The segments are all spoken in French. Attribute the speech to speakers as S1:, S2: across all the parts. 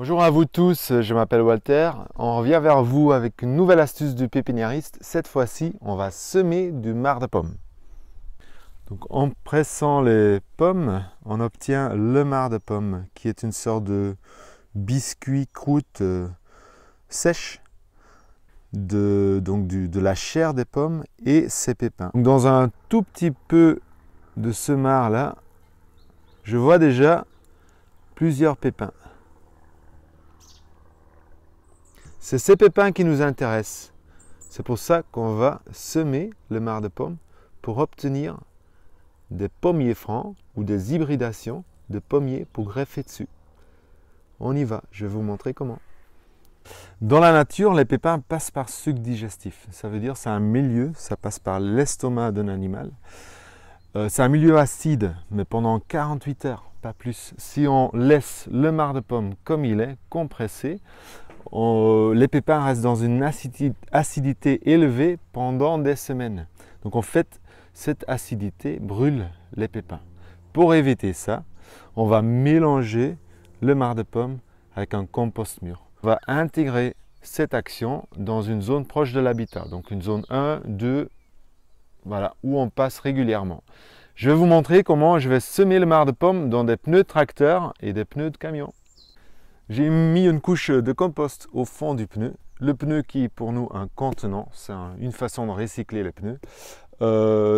S1: Bonjour à vous tous, je m'appelle Walter. On revient vers vous avec une nouvelle astuce du pépiniériste. Cette fois-ci, on va semer du marc de pomme. Donc, en pressant les pommes, on obtient le marc de pomme, qui est une sorte de biscuit croûte sèche de la chair des pommes et ses pépins. Donc, dans un tout petit peu de ce marc là, je vois déjà plusieurs pépins. C'est ces pépins qui nous intéressent. C'est pour ça qu'on va semer le marc de pomme pour obtenir des pommiers francs ou des hybridations de pommiers pour greffer dessus. On y va, je vais vous montrer comment. Dans la nature, les pépins passent par suc digestif. Ça veut dire que c'est un milieu, ça passe par l'estomac d'un animal. C'est un milieu acide, mais pendant 48 heures, pas plus. Si on laisse le marc de pomme comme il est, compressé, les pépins restent dans une acidité élevée pendant des semaines. Donc en fait, cette acidité brûle les pépins. Pour éviter ça, on va mélanger le marc de pomme avec un compost mûr. On va intégrer cette action dans une zone proche de l'habitat, donc une zone 1, 2, voilà, où on passe régulièrement. Je vais vous montrer comment je vais semer le marc de pomme dans des pneus de tracteur et des pneus de camion. J'ai mis une couche de compost au fond du pneu. Le pneu qui est pour nous un contenant, c'est une façon de recycler les pneus.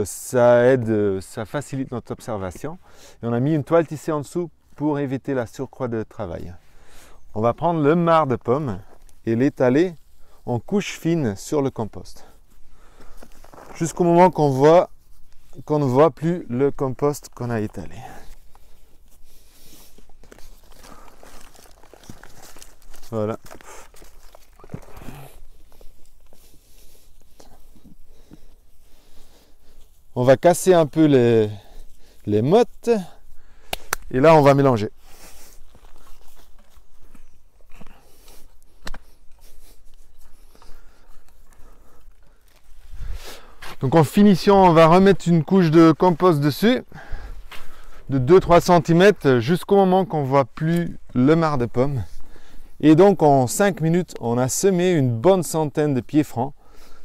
S1: Ça aide, ça facilite notre observation. Et on a mis une toile tissée en dessous pour éviter la surcroît de travail. On va prendre le marc de pomme et l'étaler en couche fine sur le compost. Jusqu'au moment qu'on ne voit plus le compost qu'on a étalé. Voilà. On va casser un peu les mottes et là on va mélanger. Donc en finition, on va remettre une couche de compost dessus de 2-3 cm jusqu'au moment qu'on ne voit plus le marc de pomme. Et donc en 5 minutes, on a semé une bonne centaine de pieds francs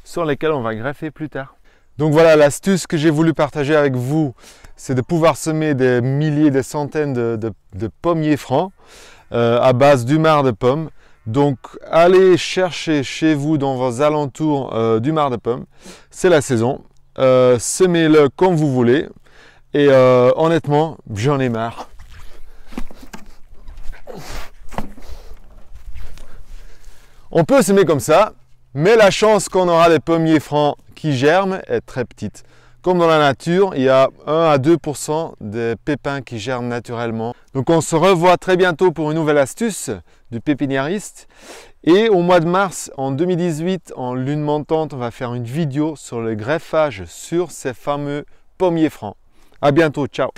S1: sur lesquels on va greffer plus tard. Donc voilà, l'astuce que j'ai voulu partager avec vous, c'est de pouvoir semer des milliers, des centaines de pommiers francs à base du marc de pomme. Donc allez chercher chez vous dans vos alentours du marc de pomme, c'est la saison. Semez-le comme vous voulez et honnêtement, j'en ai marre. On peut semer comme ça, mais la chance qu'on aura des pommiers francs qui germent est très petite. Comme dans la nature, il y a 1 à 2% des pépins qui germent naturellement. Donc on se revoit très bientôt pour une nouvelle astuce du pépiniériste. Et au mois de mars, en 2018, en lune montante, on va faire une vidéo sur le greffage sur ces fameux pommiers francs. À bientôt, ciao!